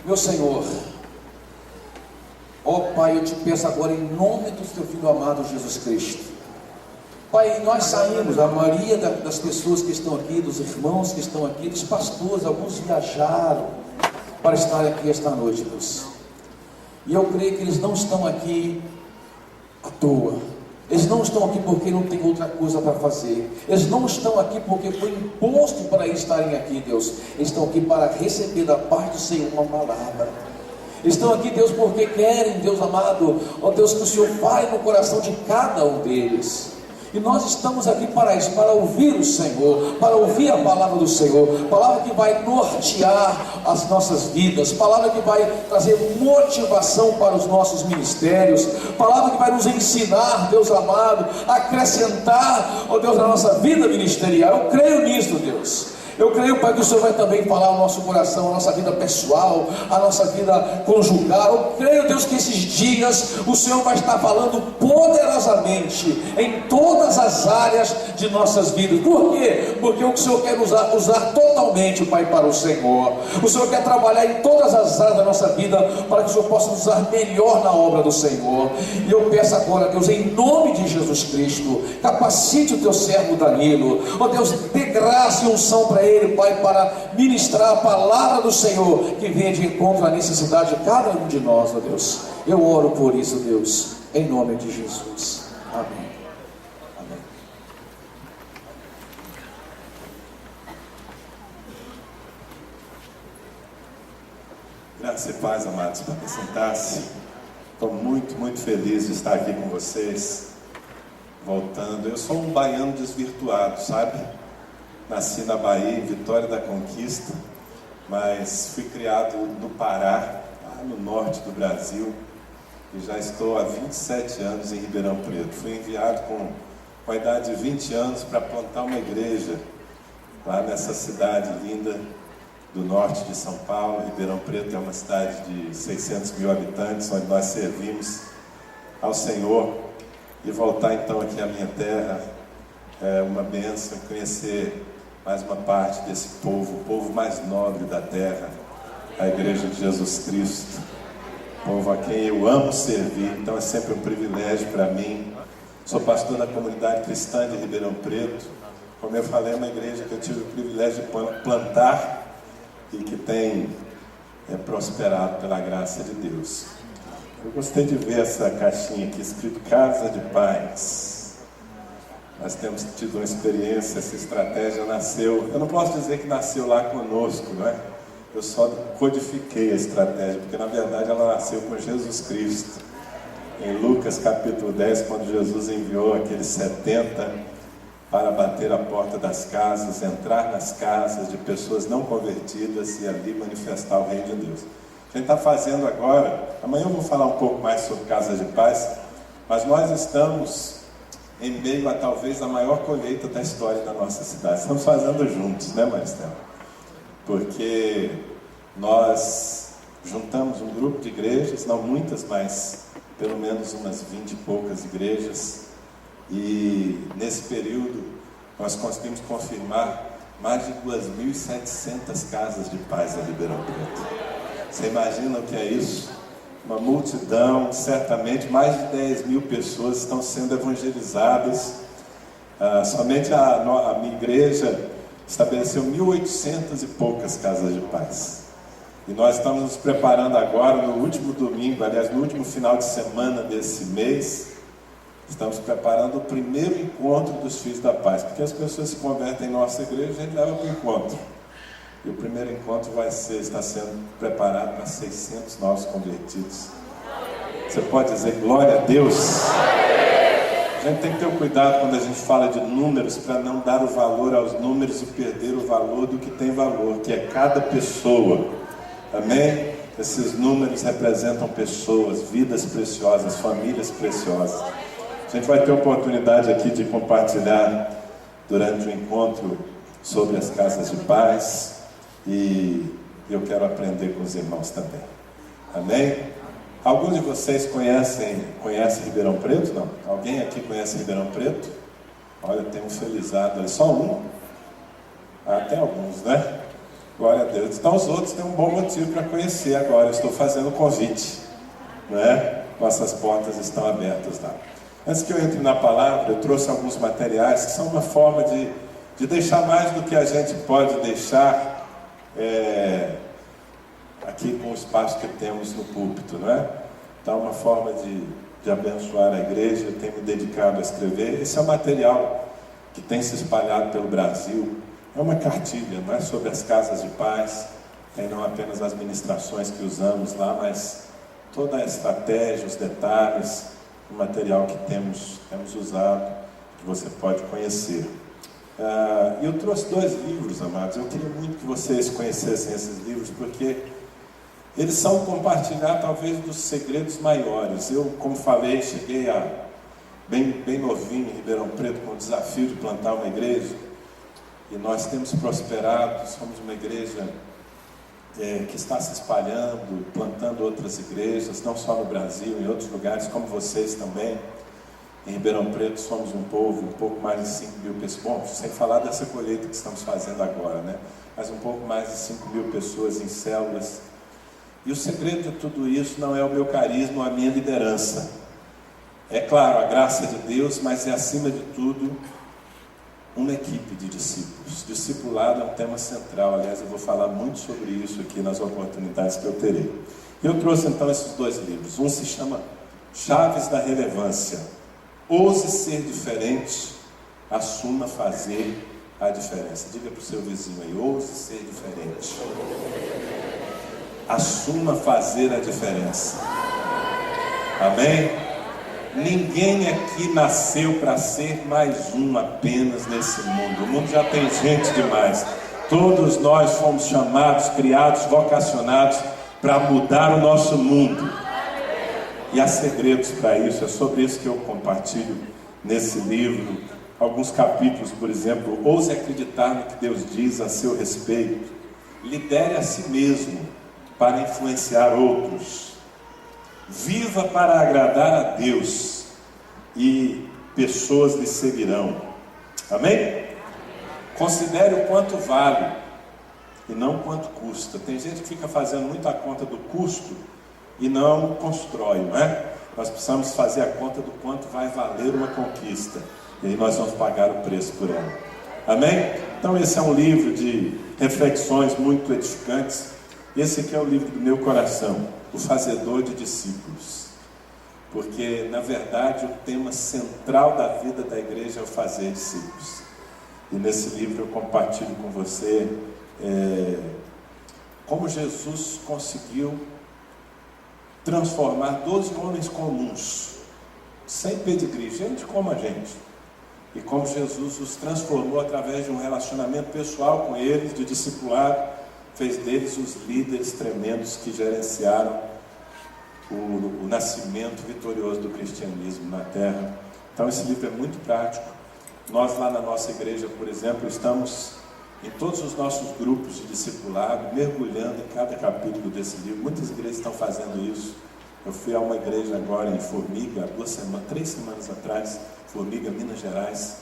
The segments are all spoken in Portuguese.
Meu Senhor, ó Pai, eu te peço agora em nome do teu Filho amado Jesus Cristo. Pai, nós saímos, a maioria das pessoas que estão aqui, dos irmãos que estão aqui, dos pastores, alguns viajaram para estar aqui esta noite, Deus. E eu creio que eles não estão aqui à toa. Eles não estão aqui porque não tem outra coisa para fazer. Eles não estão aqui porque foi imposto para eles estarem aqui, Deus. Eles estão aqui para receber da parte do Senhor uma palavra. Eles estão aqui, Deus, porque querem, Deus amado, ó Deus, que o Senhor fale no coração de cada um deles. E nós estamos aqui para isso, para ouvir o Senhor, para ouvir a palavra do Senhor, palavra que vai nortear as nossas vidas, palavra que vai trazer motivação para os nossos ministérios, palavra que vai nos ensinar, Deus amado, a acrescentar, ó Deus, na nossa vida ministerial. Eu creio nisso, Deus. Eu creio, Pai, que o Senhor vai também falar ao nosso coração, a nossa vida pessoal, a nossa vida conjugal. Eu creio, Deus, que esses dias o Senhor vai estar falando poderosamente em todas as áreas de nossas vidas. Por quê? Porque o Senhor quer usar totalmente, Pai, para o Senhor. O Senhor quer trabalhar em todas as áreas da nossa vida para que o Senhor possa usar melhor na obra do Senhor. E eu peço agora, Deus, em nome de Jesus Cristo, capacite o teu servo Danilo. Ó Deus, dê graça e unção para ele, Pai, para ministrar a palavra do Senhor, que venha de encontro à necessidade de cada um de nós, ó Deus. Eu oro por isso, Deus, em nome de Jesus. Amém. Amém. Graça e paz, amados, para sentar-se. Estou muito feliz de estar aqui com vocês, voltando. Eu sou um baiano desvirtuado, sabe? Nasci na Bahia, em Vitória da Conquista, mas fui criado no Pará, lá no norte do Brasil, e já estou há 27 anos em Ribeirão Preto. Fui enviado com a idade de 20 anos para plantar uma igreja lá nessa cidade linda do norte de São Paulo. Ribeirão Preto é uma cidade de 600 mil habitantes, onde nós servimos ao Senhor. E voltar então aqui à minha terra é uma bênção, conhecer mais uma parte desse povo, o povo mais nobre da terra, a Igreja de Jesus Cristo, povo a quem eu amo servir. Então é sempre um privilégio para mim. Sou pastor da comunidade cristã de Ribeirão Preto. Como eu falei, é uma igreja que eu tive o privilégio de plantar e que tem prosperado pela graça de Deus. Eu gostei de ver essa caixinha aqui escrito Casa de Paz. Nós temos tido uma experiência, essa estratégia nasceu, eu não posso dizer que nasceu lá conosco, não é? Eu só codifiquei a estratégia, porque na verdade ela nasceu com Jesus Cristo. Em Lucas capítulo 10, quando Jesus enviou aqueles 70 para bater a porta das casas, entrar nas casas de pessoas não convertidas e ali manifestar o reino de Deus. A gente está fazendo agora, amanhã eu vou falar um pouco mais sobre Casa de Paz, mas nós estamos em meio a talvez a maior colheita da história da nossa cidade. Estamos fazendo juntos, né, Maristela? Porque nós juntamos um grupo de igrejas, não muitas, mas pelo menos umas 20 e poucas igrejas, e nesse período nós conseguimos confirmar mais de 2.700 casas de paz em Ribeirão Preto. Você imagina o que é isso? Uma multidão, certamente mais de 10 mil pessoas estão sendo evangelizadas. Somente a minha igreja estabeleceu 1.800 e poucas casas de paz. E nós estamos nos preparando agora, no último domingo, aliás, no último final de semana desse mês, estamos preparando o primeiro encontro dos Filhos da Paz, porque as pessoas se convertem em nossa igreja e a gente leva para o encontro. E o primeiro encontro está sendo preparado para 600 novos convertidos. Você pode dizer glória a Deus? A gente tem que ter um cuidado quando a gente fala de números, para não dar o valor aos números e perder o valor do que tem valor, que é cada pessoa. Amém? Esses números representam pessoas, vidas preciosas, famílias preciosas. A gente vai ter oportunidade aqui de compartilhar durante o encontro sobre as casas de paz. E eu quero aprender com os irmãos também. Amém? Alguns de vocês conhecem Ribeirão Preto? Não? Alguém aqui conhece Ribeirão Preto? Olha, tem um felizado ali. Só um? Tem alguns, né? Glória a Deus. Então os outros têm um bom motivo para conhecer agora. Eu estou fazendo o convite, não é? Nossas portas estão abertas lá. Antes que eu entre na palavra, eu trouxe alguns materiais que são uma forma de deixar mais do que a gente pode deixar aqui com o espaço que temos no púlpito, não é? Então, uma forma de abençoar a igreja. Eu tenho me dedicado a escrever. Esse é um material que tem se espalhado pelo Brasil. É uma cartilha, não é? Sobre as casas de paz. Tem não apenas as ministrações que usamos lá, mas toda a estratégia, os detalhes, o material que temos usado, que você pode conhecer. E eu trouxe 2 livros, amados. Eu queria muito que vocês conhecessem esses livros, porque eles são compartilhar talvez dos segredos maiores. Eu, como falei, cheguei bem novinho em Ribeirão Preto com o desafio de plantar uma igreja, e nós temos prosperado. Somos uma igreja que está se espalhando, plantando outras igrejas, não só no Brasil, em outros lugares, como vocês também. Em Ribeirão Preto somos um povo, um pouco mais de 5 mil pessoas, bom, sem falar dessa colheita que estamos fazendo agora, né? Mas um pouco mais de 5 mil pessoas em células. E o segredo de tudo isso não é o meu carisma ou a minha liderança. É claro, a graça de Deus, mas é acima de tudo uma equipe de discípulos. Discipulado é um tema central. Aliás, eu vou falar muito sobre isso aqui nas oportunidades que eu terei. Eu trouxe então esses 2 livros. Um se chama Chaves da Relevância. Ouse ser diferente, assuma fazer a diferença. Diga para o seu vizinho aí: ouse ser diferente, assuma fazer a diferença. Amém? Ninguém aqui nasceu para ser mais um apenas nesse mundo. O mundo já tem gente demais. Todos nós fomos chamados, criados, vocacionados para mudar o nosso mundo. E há segredos para isso. É sobre isso que eu compartilho nesse livro. Alguns capítulos, por exemplo: ouse acreditar no que Deus diz a seu respeito. Lidere a si mesmo para influenciar outros. Viva para agradar a Deus e pessoas lhe seguirão. Amém? Considere o quanto vale e não quanto custa. Tem gente que fica fazendo muito a conta do custo e não constrói, não é? Nós precisamos fazer a conta do quanto vai valer uma conquista, e aí nós vamos pagar o preço por ela. Amém? Então esse é um livro de reflexões muito edificantes. Esse aqui é o livro do meu coração, O Fazedor de Discípulos. Porque, na verdade, o tema central da vida da igreja é o fazer discípulos. E nesse livro eu compartilho com você como Jesus conseguiu transformar 12 homens comuns, sem pedigree, gente como a gente. E como Jesus os transformou através de um relacionamento pessoal com eles, de discipulado, fez deles os líderes tremendos que gerenciaram o nascimento vitorioso do cristianismo na terra. Então esse livro é muito prático. Nós lá na nossa igreja, por exemplo, estamos em todos os nossos grupos de discipulado, mergulhando em cada capítulo desse livro. Muitas igrejas estão fazendo isso. Eu fui a uma igreja agora em Formiga, 3 semanas atrás, Formiga, Minas Gerais,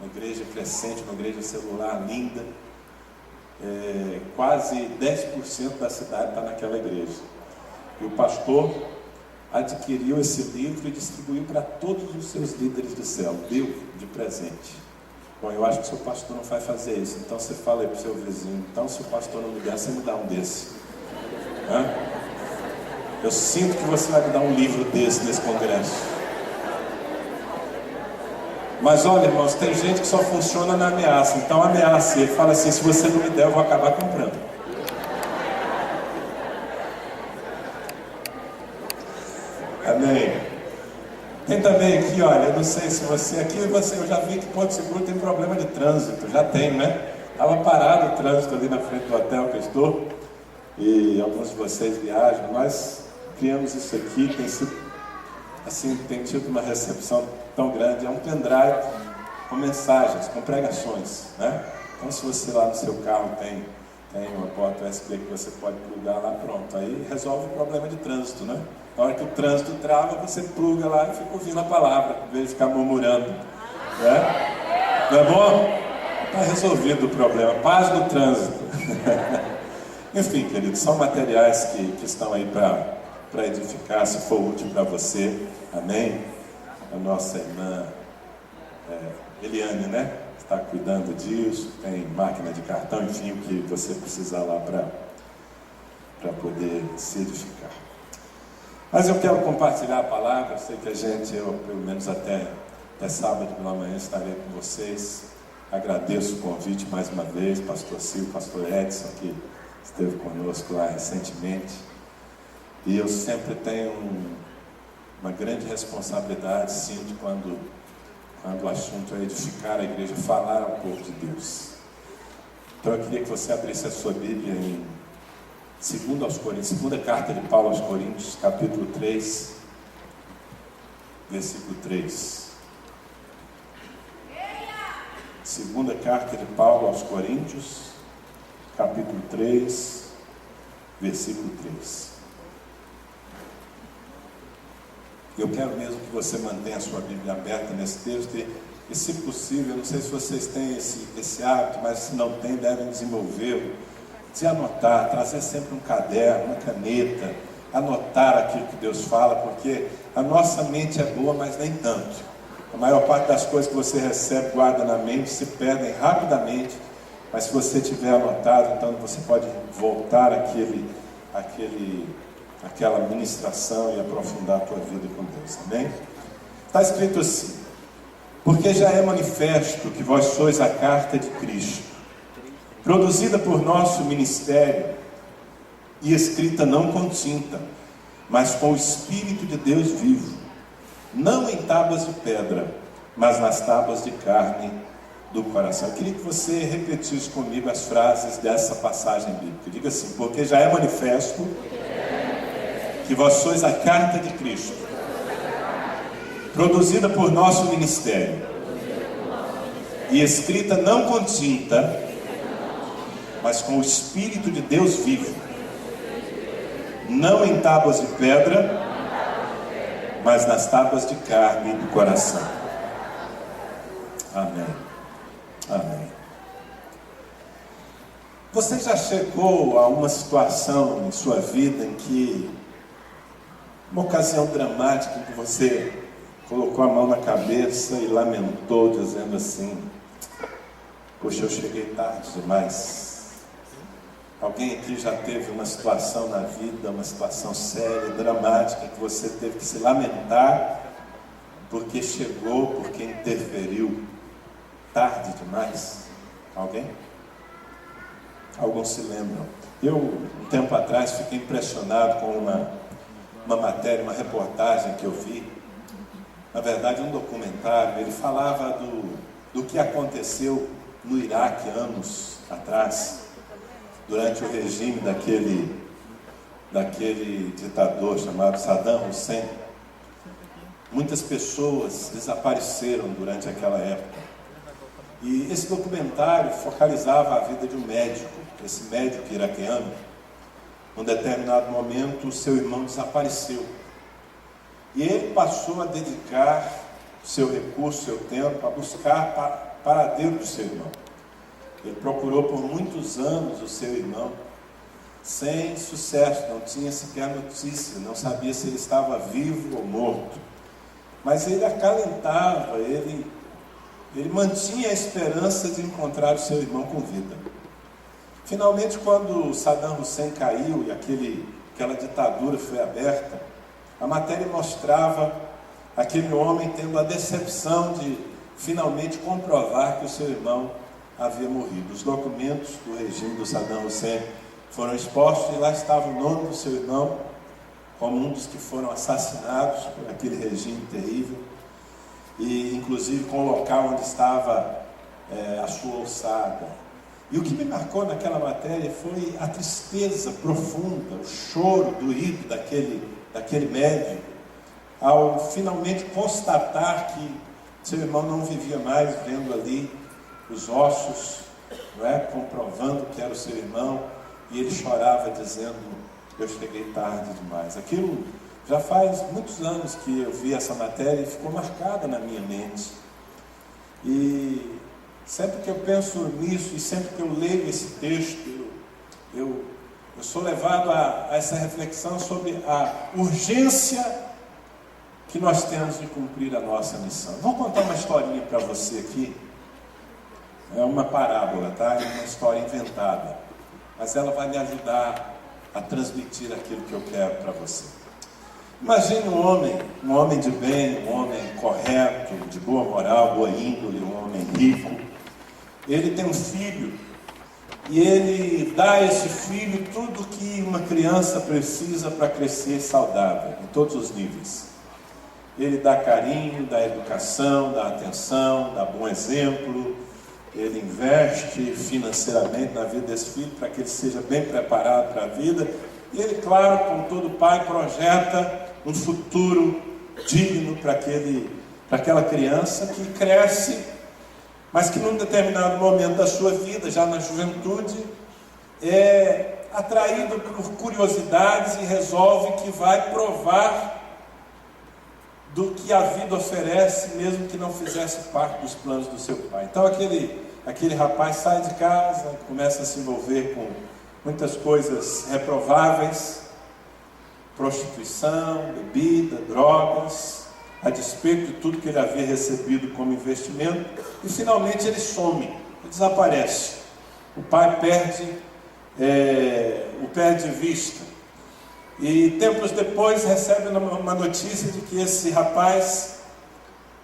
uma igreja crescente, uma igreja celular linda. Quase 10% da cidade está naquela igreja. E o pastor adquiriu esse livro e distribuiu para todos os seus líderes de célula, deu de presente. Bom, eu acho que o seu pastor não vai fazer isso, então você fala aí para o seu vizinho: então se o pastor não me der, você me dá um desse. Eu sinto que você vai me dar um livro desse nesse congresso. Mas olha, irmãos, tem gente que só funciona na ameaça. Então ameace ele, fala assim: se você não me der, eu vou acabar comprando. Amém. Tem também aqui, olha, eu não sei se você aqui, eu já vi que Porto Seguro tem problema de trânsito. Já tem, né? Estava parado o trânsito ali na frente do hotel que eu estou, e alguns de vocês viajam. Nós criamos isso aqui, tem sido assim, tem tido uma recepção tão grande. É um pendrive com mensagens, com pregações, né? Então se você lá no seu carro tem uma porta USB que você pode plugar lá, pronto, aí resolve o problema de trânsito, né? Na hora que o trânsito trava, você pluga lá e fica ouvindo a palavra, em vez de ficar murmurando, né? Não é bom? Está resolvido o problema, paz no trânsito. Enfim, queridos, são materiais que estão aí para edificar, se for útil para você. Amém? A nossa irmã Eliane, né? Está cuidando disso, tem máquina de cartão, enfim, o que você precisar lá para poder se edificar. Mas eu quero compartilhar a palavra. Eu sei que eu pelo menos até sábado pela manhã estarei com vocês. Agradeço o convite mais uma vez, pastor Silvio, pastor Edson, que esteve conosco lá recentemente. E eu sempre tenho uma grande responsabilidade, sim, de quando o assunto é edificar a igreja, falar ao povo de Deus. Então eu queria que você abrisse a sua Bíblia em 2 Coríntios, segunda carta de Paulo aos Coríntios, capítulo 3, versículo 3. Segunda carta de Paulo aos Coríntios, capítulo 3, versículo 3. Eu quero mesmo que você mantenha a sua Bíblia aberta nesse texto e se possível, não sei se vocês têm esse hábito, mas se não têm, devem desenvolvê-lo, de anotar, trazer sempre um caderno, uma caneta, anotar aquilo que Deus fala, porque a nossa mente é boa, mas nem tanto. A maior parte das coisas que você recebe, guarda na mente, se perdem rapidamente, mas se você tiver anotado, então você pode voltar àquela ministração e aprofundar a tua vida com Deus, amém? Está escrito assim: porque já é manifesto que vós sois a carta de Cristo, produzida por nosso ministério e escrita não com tinta, mas com o Espírito de Deus vivo, não em tábuas de pedra, mas nas tábuas de carne do coração. Eu queria que você repetisse comigo as frases dessa passagem bíblica. Diga assim: porque já é manifesto que vós sois a carta de Cristo, produzida por nosso ministério e escrita não com tinta, mas com o Espírito de Deus vivo, não em tábuas de pedra, mas nas tábuas de carne do coração. Amém. Amém. Você já chegou a uma situação em sua vida em que, uma ocasião dramática, em que você colocou a mão na cabeça e lamentou, dizendo assim: poxa, eu cheguei tarde demais. Alguém aqui já teve uma situação na vida, uma situação séria, dramática, que você teve que se lamentar porque chegou, porque interferiu tarde demais? Alguém? Alguns se lembram. Eu, um tempo atrás, fiquei impressionado com uma matéria, uma reportagem que eu vi. Na verdade, um documentário. Ele falava do que aconteceu no Iraque anos atrás, durante o regime daquele ditador chamado Saddam Hussein. Muitas pessoas desapareceram durante aquela época. E esse documentário focalizava a vida de um médico. Esse médico iraquiano, num determinado momento, o seu irmão desapareceu. E ele passou a dedicar seu recurso, seu tempo, a buscar paradeiro do seu irmão. Ele procurou por muitos anos o seu irmão, sem sucesso, não tinha sequer notícia, não sabia se ele estava vivo ou morto. Mas ele acalentava, ele mantinha a esperança de encontrar o seu irmão com vida. Finalmente, quando Saddam Hussein caiu e aquela ditadura foi aberta, a matéria mostrava aquele homem tendo a decepção de finalmente comprovar que o seu irmão havia morrido. Os documentos do regime do Saddam Hussein foram expostos e lá estava o nome do seu irmão como um dos que foram assassinados por aquele regime terrível, e inclusive com o local onde estava a sua ossada. E o que me marcou naquela matéria foi a tristeza profunda, o choro doído daquele médico, ao finalmente constatar que seu irmão não vivia mais, vendo ali os ossos, não é? Comprovando que era o seu irmão, e ele chorava dizendo: eu cheguei tarde demais. Aquilo já faz muitos anos que eu vi essa matéria e ficou marcada na minha mente. E sempre que eu penso nisso, e sempre que eu leio esse texto, eu sou levado a essa reflexão sobre a urgência que nós temos de cumprir a nossa missão. Vou contar uma historinha para você aqui. É uma parábola, tá? É uma história inventada, mas ela vai me ajudar a transmitir aquilo que eu quero para você. Imagine um homem de bem, um homem correto, de boa moral, boa índole, um homem rico. Ele tem um filho e ele dá a esse filho tudo que uma criança precisa para crescer saudável, em todos os níveis. Ele dá carinho, dá educação, dá atenção, dá bom exemplo. Ele investe financeiramente na vida desse filho para que ele seja bem preparado para a vida. E ele, claro, como todo pai, projeta um futuro digno para aquela criança que cresce, mas que num determinado momento da sua vida, já na juventude, é atraído por curiosidades e resolve que vai provar do que a vida oferece, mesmo que não fizesse parte dos planos do seu pai. Então aquele rapaz sai de casa, começa a se envolver com muitas coisas reprováveis, prostituição, bebida, drogas, a despeito de tudo que ele havia recebido como investimento, e finalmente ele some, ele desaparece. O pai o perde de vista. E tempos depois recebe uma notícia de que esse rapaz,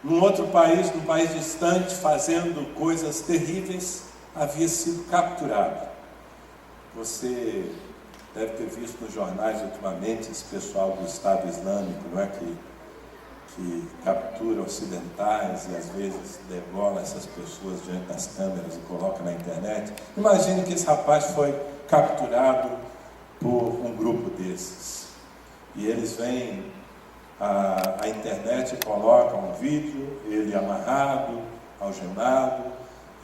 num outro país, num país distante, fazendo coisas terríveis, havia sido capturado. Você deve ter visto nos jornais ultimamente esse pessoal do Estado Islâmico, não é? Que captura ocidentais e às vezes degola essas pessoas diante das câmeras e coloca na internet. Imagine que esse rapaz foi capturado por um grupo desses. E eles vêm à internet e colocam um vídeo, ele amarrado, algemado,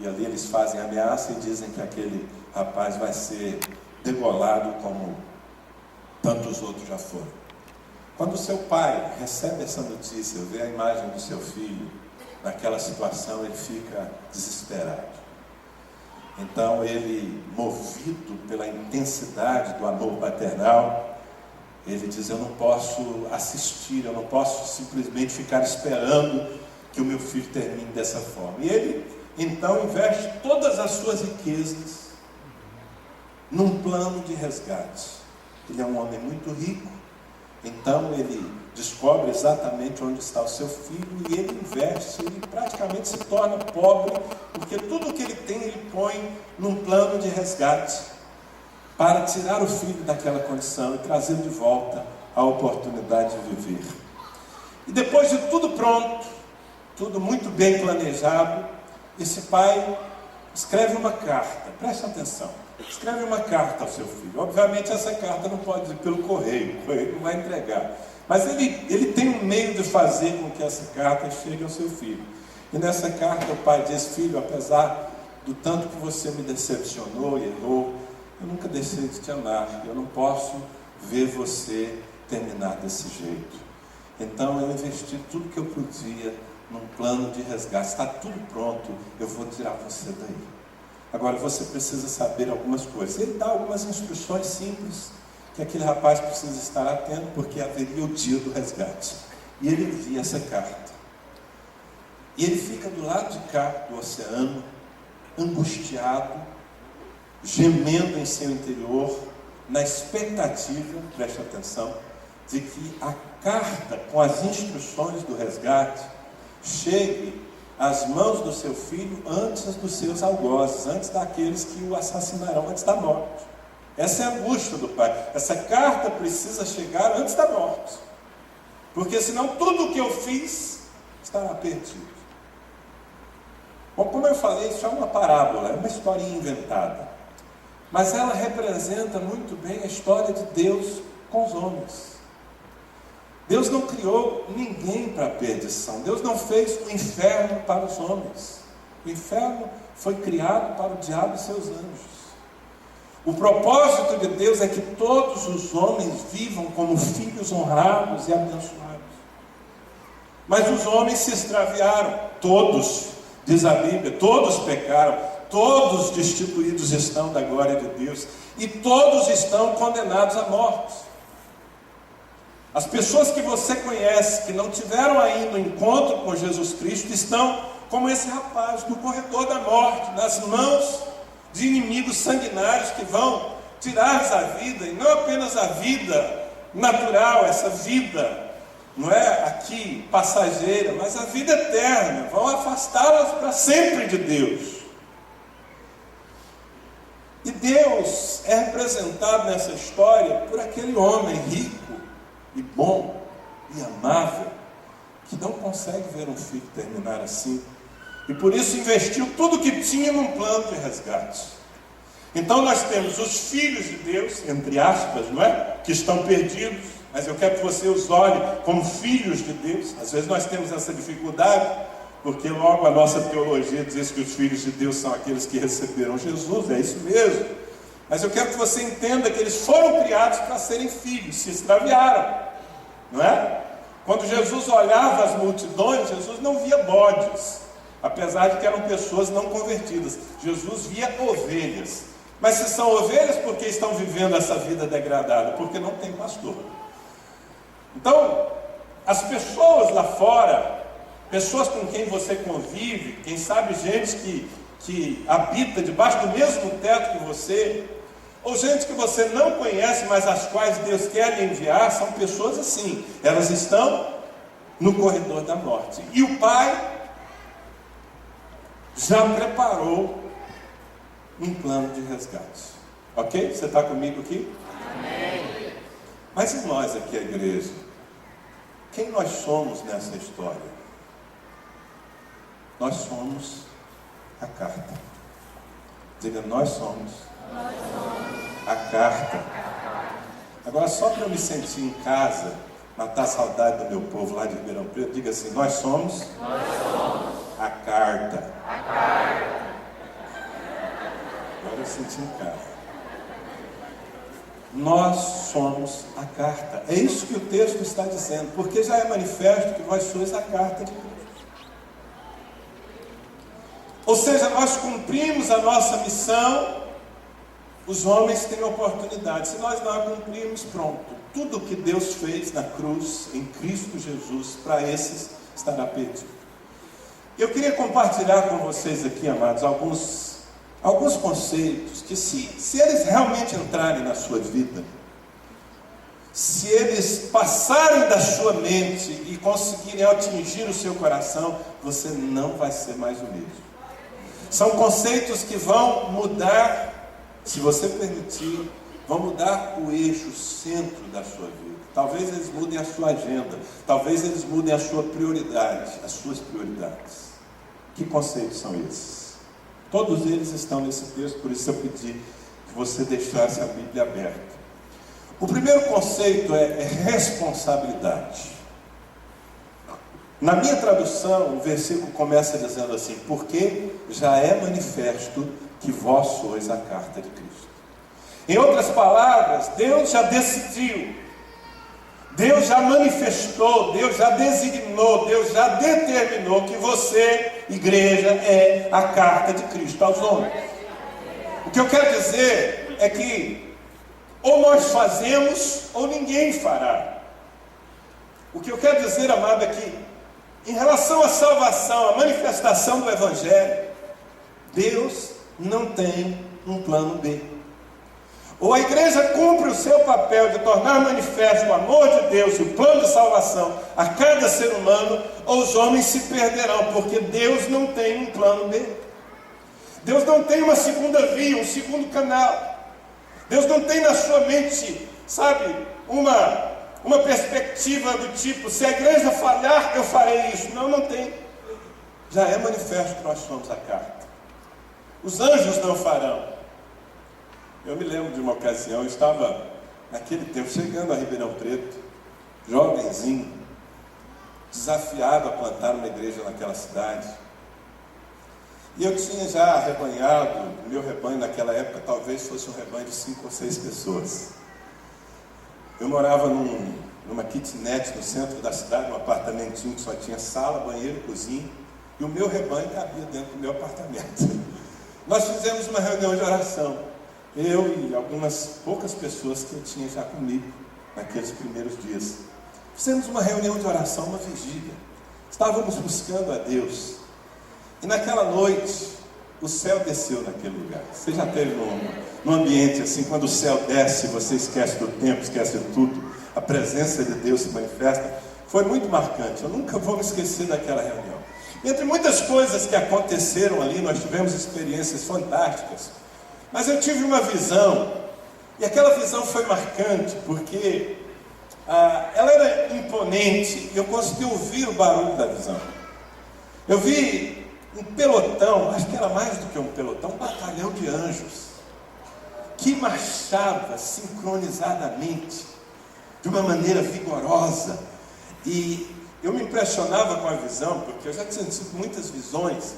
e ali eles fazem ameaça e dizem que aquele rapaz vai ser degolado como tantos outros já foram. Quando o seu pai recebe essa notícia, vê a imagem do seu filho naquela situação, ele fica desesperado. Então ele, movido pela intensidade do amor paternal, ele diz: eu não posso assistir, eu não posso simplesmente ficar esperando que o meu filho termine dessa forma. E ele então investe todas as suas riquezas num plano de resgate. Ele é um homem muito rico, então ele descobre exatamente onde está o seu filho e ele investe, ele praticamente se torna pobre, porque tudo o que ele tem ele põe num plano de resgate para tirar o filho daquela condição e trazer de volta a oportunidade de viver. E depois de tudo pronto, tudo muito bem planejado, esse pai escreve uma carta, preste atenção, escreve uma carta ao seu filho. Obviamente essa carta não pode ir pelo correio, o correio não vai entregar. Mas ele tem um meio de fazer com que essa carta chegue ao seu filho. E nessa carta o pai diz: filho, apesar do tanto que você me decepcionou e errou, eu nunca deixei de te amar. Eu não posso ver você terminar desse jeito. Então eu investi tudo que eu podia num plano de resgate. Está tudo pronto, eu vou tirar você daí. Agora você precisa saber algumas coisas. Ele dá algumas instruções simples que aquele rapaz precisa estar atento, porque haveria o dia do resgate. E ele envia essa carta. E ele fica do lado de cá do oceano, angustiado, gemendo em seu interior, na expectativa, preste atenção, de que a carta com as instruções do resgate chegue às mãos do seu filho antes dos seus algozes, antes daqueles que o assassinarão, antes da morte. Essa é a angústia do pai. Essa carta precisa chegar antes da morte, porque senão tudo o que eu fiz estará perdido. Bom, como eu falei, isso é uma parábola, é uma historinha inventada, mas ela representa muito bem a história de Deus com os homens. Deus não criou ninguém para a perdição. Deus não fez o inferno para os homens. O inferno foi criado para o diabo e seus anjos. O propósito de Deus é que todos os homens vivam como filhos honrados e abençoados. Mas os homens se extraviaram, todos, diz a Bíblia, todos pecaram. todos destituídos estão da glória de Deus, e todos estão condenados à morte. As pessoas que você conhece, que não tiveram ainda um encontro com Jesus Cristo, estão como esse rapaz, no corredor da morte, nas mãos de inimigos sanguinários que vão tirar-lhes a vida, e não apenas a vida natural, essa vida, não é aqui passageira, mas a vida eterna, vão afastá-las para sempre de Deus. E Deus é representado nessa história por aquele homem rico e bom e amável, que não consegue ver um filho terminar assim, e por isso investiu tudo o que tinha num plano de resgate. Então nós temos os filhos de Deus, entre aspas, não é? Que estão perdidos, mas eu quero que você os olhe como filhos de Deus. Às vezes nós temos essa dificuldade, porque logo a nossa teologia diz que os filhos de Deus são aqueles que receberam Jesus, é isso mesmo. Mas eu quero que você entenda que eles foram criados para serem filhos, se extraviaram, não é? Quando Jesus olhava as multidões, Jesus não via bodes, apesar de que eram pessoas não convertidas. Jesus via ovelhas. Mas se são ovelhas, por que estão vivendo essa vida degradada? Porque não tem pastor. Então, as pessoas lá fora, pessoas com quem você convive, quem sabe gente que habita debaixo do mesmo teto que você, ou gente que você não conhece, mas as quais Deus quer lhe enviar, são pessoas assim. Elas estão no corredor da morte. E o Pai já preparou um plano de resgate. Ok? Você está comigo aqui? Amém. Mas e nós aqui, a igreja? Quem nós somos nessa história? Nós somos a carta. Diga, nós somos a carta. Agora, só para eu me sentir em casa, matar a saudade do meu povo lá de Ribeirão Preto, diga assim, nós somos a carta. Agora eu senti em casa. Nós somos a carta. É isso que o texto está dizendo, porque já é manifesto que nós somos a carta de Cristo. Ou seja, nós cumprimos a nossa missão, os homens têm oportunidade. Se nós não a cumprirmos, pronto. Tudo que Deus fez na cruz, em Cristo Jesus, para esses estará perdido. Eu queria compartilhar com vocês aqui, amados, alguns conceitos que se eles realmente entrarem na sua vida, se eles passarem da sua mente e conseguirem atingir o seu coração, você não vai ser mais o mesmo. São conceitos que vão mudar, se você permitir, vão mudar o eixo, o centro da sua vida. Talvez eles mudem a sua agenda, talvez eles mudem a sua prioridade, as suas prioridades. Que conceitos são esses? Todos eles estão nesse texto, por isso eu pedi que você deixasse a Bíblia aberta. O primeiro conceito é responsabilidade. Na minha tradução, o versículo começa dizendo assim: porque já é manifesto que vós sois a carta de Cristo. Em outras palavras, Deus já decidiu, Deus já manifestou, Deus já designou, Deus já determinou que você, igreja, é a carta de Cristo aos homens. O que eu quero dizer é que ou nós fazemos ou ninguém fará. O que eu quero dizer, amado, é que em relação à salvação, à manifestação do Evangelho, Deus não tem um plano B. Ou a igreja cumpre o seu papel de tornar manifesto o amor de Deus e o plano de salvação a cada ser humano, ou os homens se perderão, porque Deus não tem um plano B. Deus não tem uma segunda via, um segundo canal. Deus não tem na sua mente, sabe, uma perspectiva do tipo, se a igreja falhar, eu farei isso. Não, não tem. Já é manifesto que nós somos a carta. Os anjos não farão. Eu me lembro de uma ocasião, eu estava naquele tempo chegando a Ribeirão Preto, jovenzinho, desafiado a plantar uma igreja naquela cidade. E eu tinha já arrebanhado, o meu rebanho naquela época talvez fosse um rebanho de 5 ou 6 pessoas. Eu morava numa kitnet no centro da cidade, um apartamentinho que só tinha sala, banheiro, cozinha, e o meu rebanho cabia dentro do meu apartamento. nós fizemos uma reunião de oração. Eu e algumas poucas pessoas que eu tinha já comigo naqueles primeiros dias. Fizemos uma reunião de oração, uma vigília. Estávamos buscando a Deus. E naquela noite, o céu desceu naquele lugar. Você já teve num ambiente assim, quando o céu desce, você esquece do tempo, esquece de tudo. A presença de Deus se manifesta. Foi muito marcante. Eu nunca vou me esquecer daquela reunião. Entre muitas coisas que aconteceram ali, nós tivemos experiências fantásticas. Mas eu tive uma visão, e aquela visão foi marcante, porque ela era imponente, e eu consegui ouvir o barulho da visão. Eu vi um pelotão, acho que era mais do que um pelotão, um batalhão de anjos, que marchava sincronizadamente, de uma maneira vigorosa, e eu me impressionava com a visão, porque eu já tinha tido muitas visões,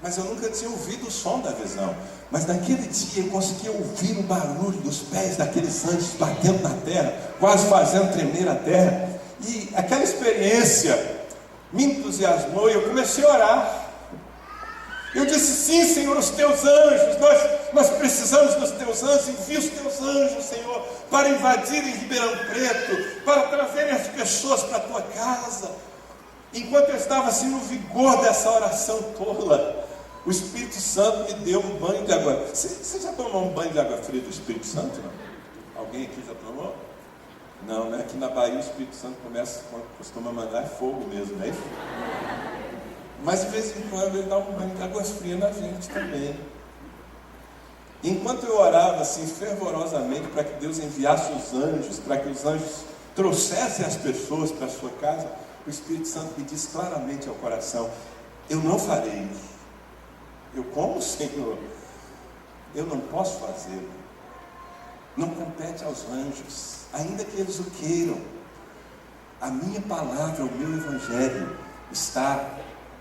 mas eu nunca tinha ouvido o som da visão. Mas naquele dia eu consegui ouvir o barulho dos pés daqueles anjos batendo na terra, quase fazendo tremer a terra. E aquela experiência me entusiasmou e eu comecei a orar. Eu disse: sim, Senhor, os teus anjos, nós precisamos dos teus anjos. Envia os teus anjos, Senhor, para invadirem Ribeirão Preto, para trazerem as pessoas para a tua casa. Enquanto eu estava assim no vigor dessa oração tola, o Espírito Santo me deu um banho de água. Você já tomou um banho de água fria do Espírito Santo? Não? Alguém aqui já tomou? Não, né? Aqui na Bahia o Espírito Santo costuma mandar fogo mesmo, né? Mas de vez em quando ele dá um banho de água fria na gente também. Enquanto eu orava assim fervorosamente para que Deus enviasse os anjos, para que os anjos trouxessem as pessoas para a sua casa, o Espírito Santo me disse claramente ao coração: eu não farei isso. Eu, como, Senhor? Eu não posso fazê-lo. Não compete aos anjos, ainda que eles o queiram. A minha palavra, o meu evangelho está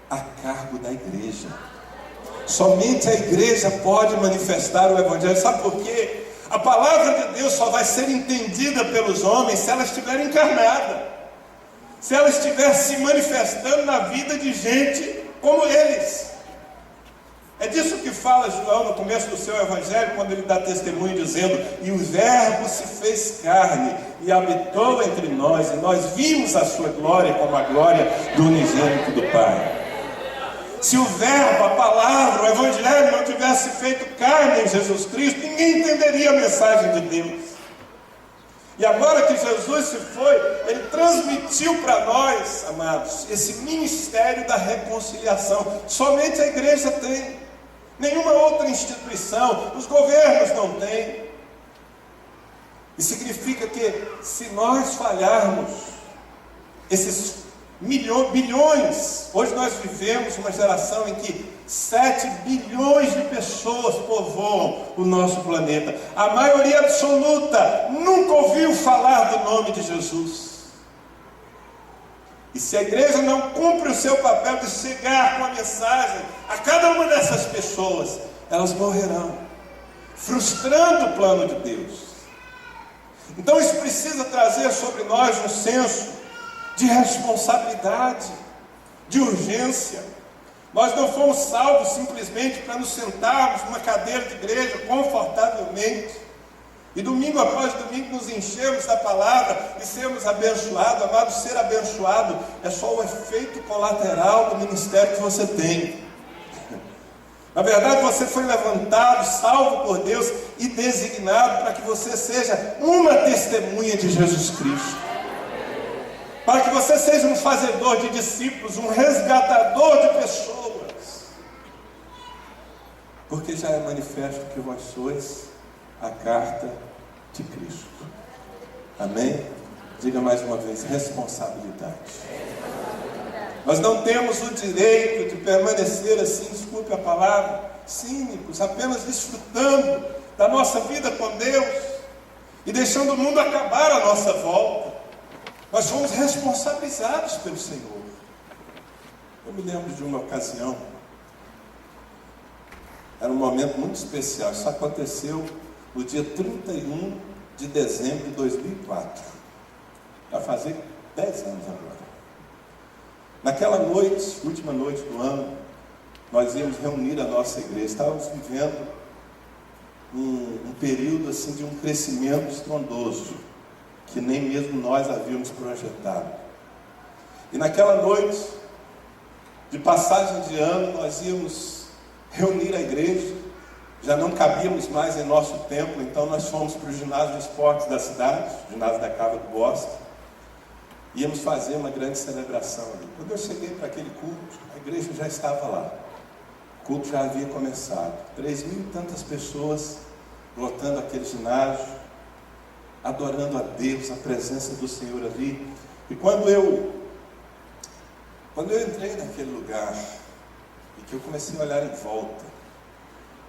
a cargo da igreja. Somente a igreja pode manifestar o evangelho. Sabe por quê? A palavra de Deus só vai ser entendida pelos homens se ela estiver encarnada, se ela estiver se manifestando na vida de gente como eles. É disso que fala João no começo do seu evangelho, quando ele dá testemunho dizendo: e o verbo se fez carne e habitou entre nós, e nós vimos a sua glória como a glória do unigênito do Pai. Se o verbo, a palavra, o evangelho não tivesse feito carne em Jesus Cristo, ninguém entenderia a mensagem de Deus. E agora que Jesus se foi, ele transmitiu para nós, amados, esse ministério da reconciliação. Somente a igreja tem. Nenhuma outra instituição, os governos não têm. E significa que se nós falharmos, esses bilhões, hoje nós vivemos uma geração em que 7 bilhões de pessoas povoam o nosso planeta. A maioria absoluta nunca ouviu falar do nome de Jesus. E se a igreja não cumpre o seu papel de chegar com a mensagem a cada uma dessas pessoas, elas morrerão, frustrando o plano de Deus. Então isso precisa trazer sobre nós um senso de responsabilidade, de urgência. Nós não fomos salvos simplesmente para nos sentarmos numa cadeira de igreja confortavelmente e domingo após domingo nos enchermos da palavra e sermos abençoados. Amado, ser abençoado é só o efeito colateral do ministério que você tem. Na verdade, você foi levantado, salvo por Deus e designado para que você seja uma testemunha de Jesus Cristo, para que você seja um fazedor de discípulos, um resgatador de pessoas, porque já é manifesto que vós sois a carta de Cristo. Amém? Diga mais uma vez: responsabilidade. Nós não temos o direito de permanecer assim, desculpe a palavra, cínicos, apenas desfrutando da nossa vida com Deus e deixando o mundo acabar à nossa volta. Nós somos responsabilizados pelo Senhor. Eu me lembro de uma ocasião, era um momento muito especial. Isso aconteceu no dia 31 de dezembro de 2004. Vai fazer 10 anos agora. Naquela noite, última noite do ano, nós íamos reunir a nossa igreja. Estávamos vivendo um período assim de um crescimento estrondoso, que nem mesmo nós havíamos projetado. E naquela noite, de passagem de ano, nós íamos reunir a igreja. Já não cabíamos mais em nosso templo, então nós fomos para o ginásio de esportes da cidade, o ginásio da Cava do Bosque. Íamos fazer uma grande celebração ali. Quando eu cheguei para aquele culto, a igreja já estava lá. O culto já havia começado. 3.000 e tantas pessoas lotando aquele ginásio, adorando a Deus, a presença do Senhor ali. E quando eu entrei naquele lugar, e que eu comecei a olhar em volta,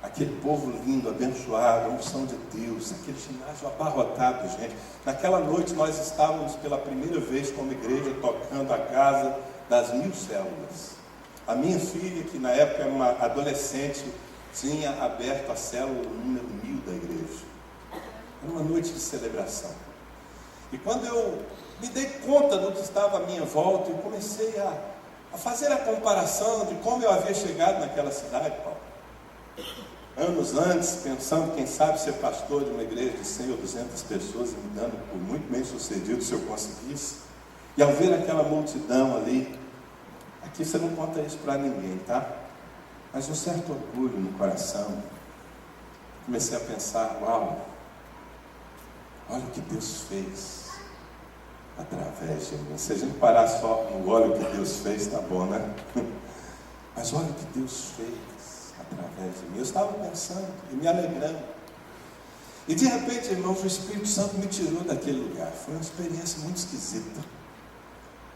aquele povo lindo, abençoado, a unção de Deus, aquele ginásio abarrotado de gente. Naquela noite nós estávamos pela primeira vez como igreja tocando a casa das 1000 células. A minha filha, que na época era uma adolescente, tinha aberto a célula número 1000 da igreja. Era uma noite de celebração. E quando eu me dei conta do que estava à minha volta, eu comecei a fazer a comparação de como eu havia chegado naquela cidade, Paulo. Anos antes, pensando, quem sabe, ser pastor de uma igreja de 100 ou 200 pessoas, e me dando por muito bem sucedido se eu conseguisse. E ao ver aquela multidão ali, aqui você não conta isso para ninguém, tá? Mas um certo orgulho no coração. Comecei a pensar, uau, olha o que Deus fez através de mim. Se a gente parar só no olha o que Deus fez, tá bom, né? Mas olha o que Deus fez através de mim. Eu estava pensando e me alegrando. E de repente, irmãos, o Espírito Santo me tirou daquele lugar. Foi uma experiência muito esquisita.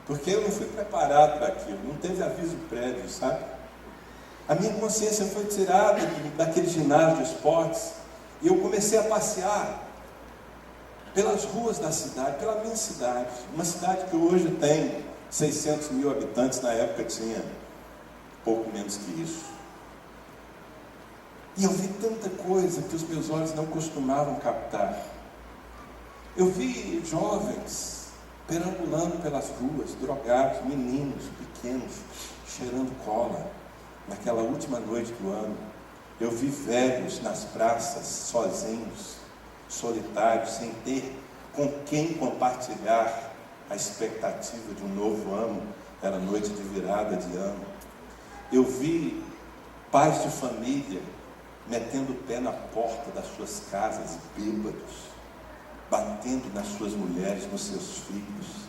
Porque eu não fui preparado para aquilo. Não teve aviso prévio, sabe? A minha consciência foi tirada daquele ginásio de esportes. E eu comecei a passear pelas ruas da cidade, pela minha cidade. Uma cidade que hoje tem 600 mil habitantes. Na época tinha pouco menos que isso. E eu vi tanta coisa que os meus olhos não costumavam captar. Eu vi jovens perambulando pelas ruas, drogados, meninos pequenos, cheirando cola, naquela última noite do ano. Eu vi velhos nas praças, sozinhos, solitários, sem ter com quem compartilhar a expectativa de um novo ano. Era noite de virada de ano. Eu vi pais de família metendo o pé na porta das suas casas, bêbados, batendo nas suas mulheres, nos seus filhos.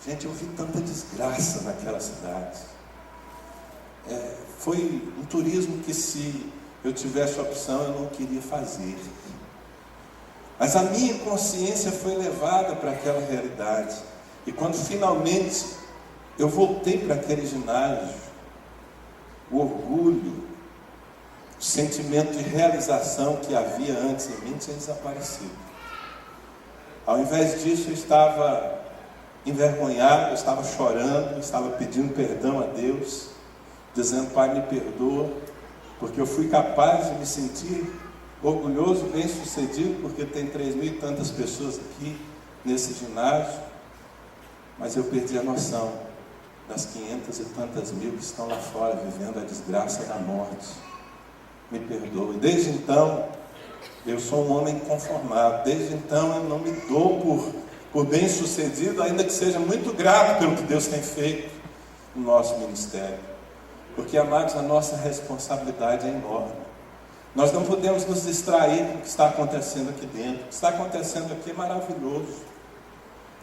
Gente, eu vi tanta desgraça naquela cidade. Foi um turismo que, se eu tivesse a opção, eu não queria fazer. Mas a minha consciência foi levada para aquela realidade. E quando finalmente eu voltei para aquele ginásio, o orgulho, o sentimento de realização que havia antes em mim tinha desaparecido. Ao invés disso, eu estava envergonhado, eu estava chorando, eu estava pedindo perdão a Deus, dizendo: Pai, me perdoa, porque eu fui capaz de me sentir orgulhoso, bem sucedido, porque tem 3.000 e tantas pessoas aqui nesse ginásio, mas eu perdi a noção das 500 e tantas mil que estão lá fora vivendo a desgraça da morte. Me perdoe. Desde então, eu sou um homem conformado. Desde então, eu não me dou por bem sucedido, ainda que seja muito grato pelo que Deus tem feito no nosso ministério. Porque, amados, a nossa responsabilidade é enorme. Nós não podemos nos distrair com o que está acontecendo aqui dentro. O que está acontecendo aqui é maravilhoso.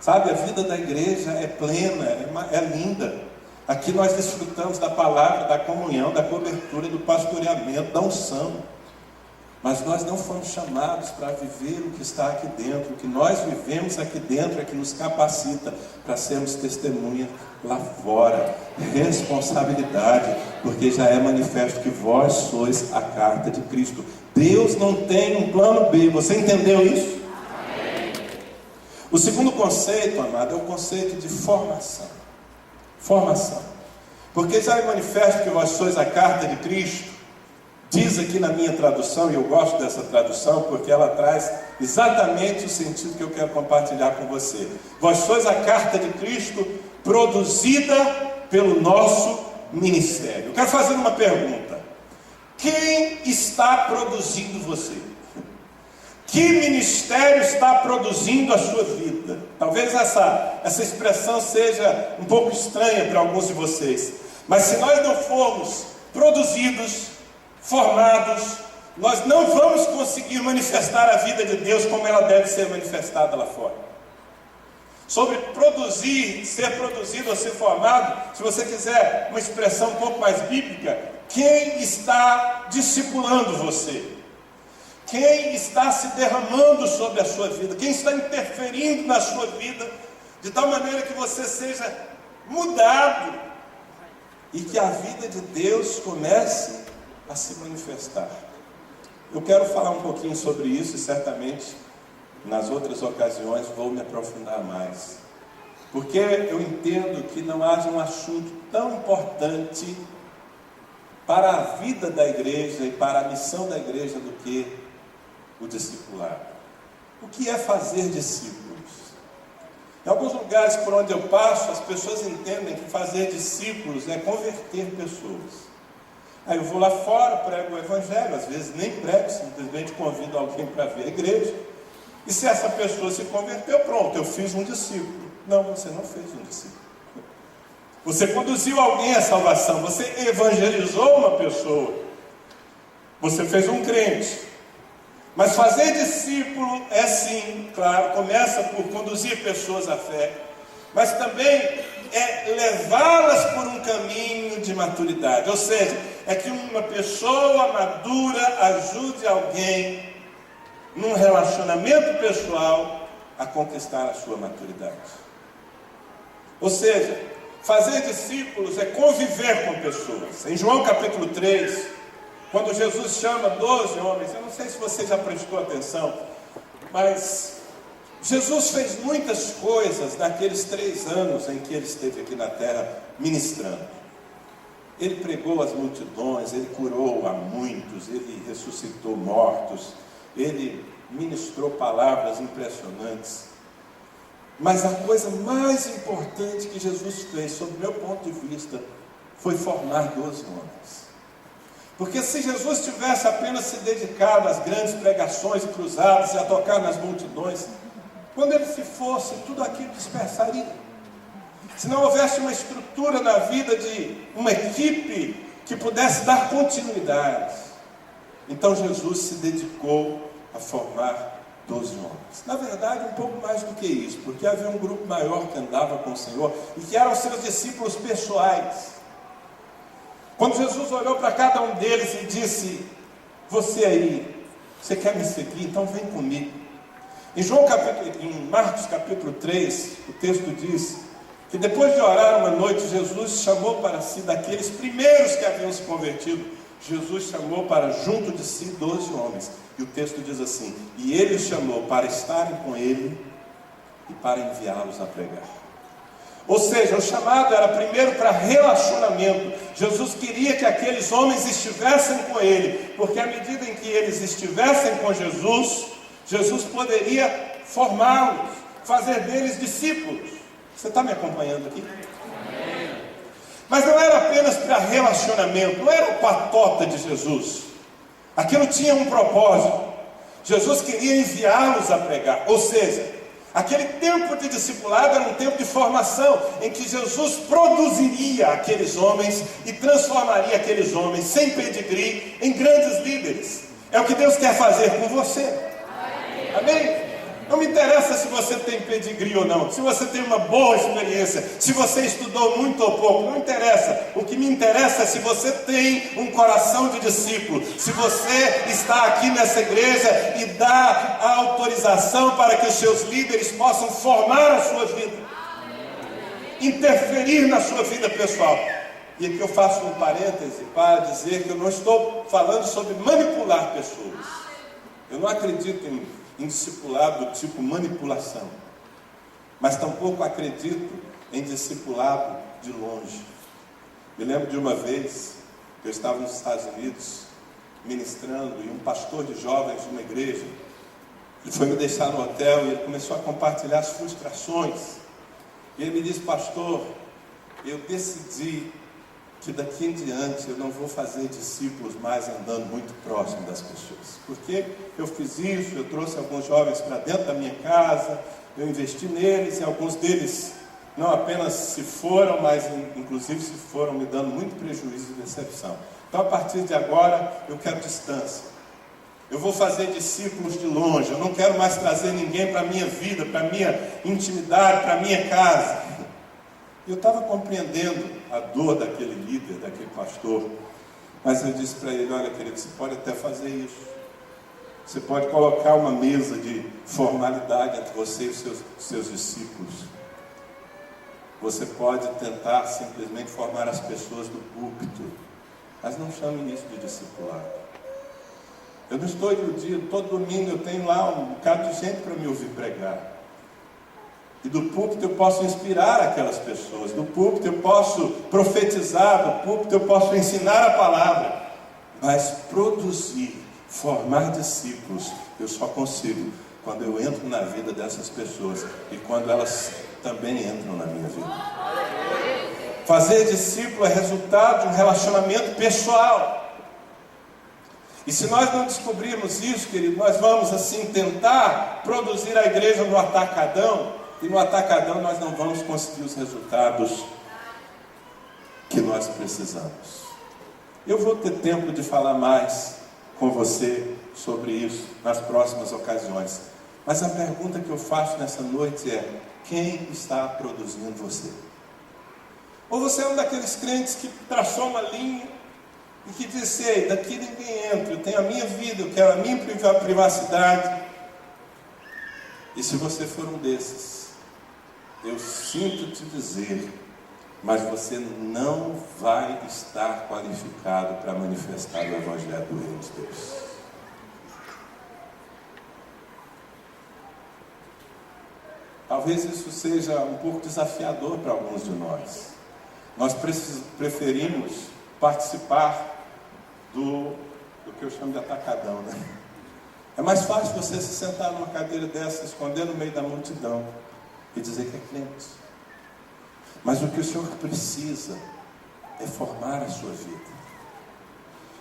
Sabe, a vida da igreja é plena, é linda. Aqui nós desfrutamos da palavra, da comunhão, da cobertura, do pastoreamento, da unção. Mas nós não fomos chamados para viver o que está aqui dentro. O que nós vivemos aqui dentro é que nos capacita para sermos testemunha lá fora. Responsabilidade, porque já é manifesto que vós sois a carta de Cristo. Deus não tem um plano B. Você entendeu isso? Amém. O segundo conceito, amado, é o conceito de formação. Formação. Porque já é manifesto que vós sois a carta de Cristo. Diz aqui na minha tradução, e eu gosto dessa tradução porque ela traz exatamente o sentido que eu quero compartilhar com você. Vós sois a carta de Cristo produzida pelo nosso ministério. Eu quero fazer uma pergunta. Quem está produzindo você? Que ministério está produzindo a sua vida? Talvez essa expressão seja um pouco estranha para alguns de vocês, mas se nós não formos produzidos, formados, nós não vamos conseguir manifestar a vida de Deus como ela deve ser manifestada lá fora. Sobre produzir, ser produzido ou ser formado, se você quiser uma expressão um pouco mais bíblica, quem está discipulando você? Quem está se derramando sobre a sua vida? Quem está interferindo na sua vida de tal maneira que você seja mudado e que a vida de Deus comece a se manifestar? Eu quero falar um pouquinho sobre isso e certamente nas outras ocasiões vou me aprofundar mais, porque eu entendo que não haja um assunto tão importante para a vida da igreja e para a missão da igreja do que o discipulado. O que é fazer discípulos? Em alguns lugares por onde eu passo, as pessoas entendem que fazer discípulos é converter pessoas. Aí eu vou lá fora, prego o evangelho, às vezes nem prego, simplesmente convido alguém para ver a igreja. E se essa pessoa se converteu, pronto, eu fiz um discípulo. Não, você não fez um discípulo. Você conduziu alguém à salvação, você evangelizou uma pessoa, você fez um crente. Mas fazer discípulo é sim, claro, começa por conduzir pessoas à fé, mas também é levá-las por um caminho de maturidade. Ou seja, é que uma pessoa madura ajude alguém num relacionamento pessoal a conquistar a sua maturidade. Ou seja, fazer discípulos é conviver com pessoas. Em João capítulo 3, quando Jesus chama 12 homens, eu não sei se você já prestou atenção, mas Jesus fez muitas coisas naqueles 3 anos em que ele esteve aqui na terra ministrando. Ele pregou às multidões, ele curou a muitos, ele ressuscitou mortos, ele ministrou palavras impressionantes. Mas a coisa mais importante que Jesus fez, sob o meu ponto de vista, foi formar 12 homens. Porque se Jesus tivesse apenas se dedicado às grandes pregações e cruzadas e a tocar nas multidões, quando ele se fosse, tudo aquilo dispersaria. Se não houvesse uma estrutura na vida de uma equipe que pudesse dar continuidade, então Jesus se dedicou a formar 12 homens. Na verdade, um pouco mais do que isso, porque havia um grupo maior que andava com o Senhor e que eram seus discípulos pessoais. Quando Jesus olhou para cada um deles e disse: você aí, você quer me seguir? Então vem comigo. Em Marcos capítulo 3, o texto diz que depois de orar uma noite, Jesus chamou para si daqueles primeiros que haviam se convertido, Jesus chamou para junto de si 12 homens. E o texto diz assim: e ele os chamou para estarem com ele e para enviá-los a pregar. Ou seja, o chamado era primeiro para relacionamento. Jesus queria que aqueles homens estivessem com ele, porque à medida em que eles estivessem com Jesus, Jesus poderia formá-los, fazer deles discípulos. Você está me acompanhando aqui? Mas não era apenas para relacionamento, não era o patota de Jesus. Aquilo tinha um propósito. Jesus queria enviá-los a pregar, ou seja, aquele tempo de discipulado era um tempo de formação, em que Jesus produziria aqueles homens e transformaria aqueles homens, sem pedigree, em grandes líderes. É o que Deus quer fazer com você. Amém? Não me interessa se você tem pedigree ou não, se você tem uma boa experiência, se você estudou muito ou pouco, não interessa. O que me interessa é se você tem um coração de discípulo, se você está aqui nessa igreja e dá a autorização para que os seus líderes possam formar a sua vida, interferir na sua vida pessoal. E aqui eu faço um parêntese para dizer que eu não estou falando sobre manipular pessoas. Eu não acredito em discipulado do tipo manipulação, mas tampouco acredito em discipulado de longe. Me lembro de uma vez que eu estava nos Estados Unidos ministrando e um pastor de jovens de uma igreja, ele foi me deixar no hotel e ele começou a compartilhar as frustrações. E ele me disse: pastor, eu decidi que daqui em diante eu não vou fazer discípulos mais andando muito próximo das pessoas. Porque eu fiz isso, eu trouxe alguns jovens para dentro da minha casa, eu investi neles, e alguns deles não apenas se foram, mas inclusive se foram me dando muito prejuízo e decepção. Então, a partir de agora, eu quero distância. Eu vou fazer discípulos de longe. Eu não quero mais trazer ninguém para a minha vida, para a minha intimidade, para a minha casa. Eu estava compreendendo a dor daquele líder, daquele pastor. Mas eu disse para ele: olha, querido, você pode até fazer isso. Você pode colocar uma mesa de formalidade entre você e os seus discípulos. Você pode tentar simplesmente formar as pessoas do púlpito, mas não chame isso de discipulado. Eu não estou iludido, todo domingo eu tenho lá um bocado de gente para me ouvir pregar. E do púlpito eu posso inspirar aquelas pessoas, do púlpito eu posso profetizar, do púlpito eu posso ensinar a palavra. Mas produzir, formar discípulos, eu só consigo quando eu entro na vida dessas pessoas e quando elas também entram na minha vida. Fazer discípulo é resultado de um relacionamento pessoal. E se nós não descobrirmos isso, querido, nós vamos assim tentar produzir a igreja no atacadão, e no atacadão nós não vamos conseguir os resultados que nós precisamos. Eu vou ter tempo de falar mais com você sobre isso nas próximas ocasiões. Mas a pergunta que eu faço nessa noite é: quem está produzindo você? Ou você é um daqueles crentes que traçou uma linha e que diz: ei, daqui ninguém entra, eu tenho a minha vida, eu quero a minha privacidade. E se você for um desses, eu sinto te dizer, mas você não vai estar qualificado para manifestar o Evangelho do Reino de Deus. Talvez isso seja um pouco desafiador para alguns de nós. Nós preferimos participar do que eu chamo de atacadão, né? É mais fácil você se sentar numa cadeira dessa, esconder no meio da multidão e dizer que é crente. Mas o que o Senhor precisa é formar a sua vida.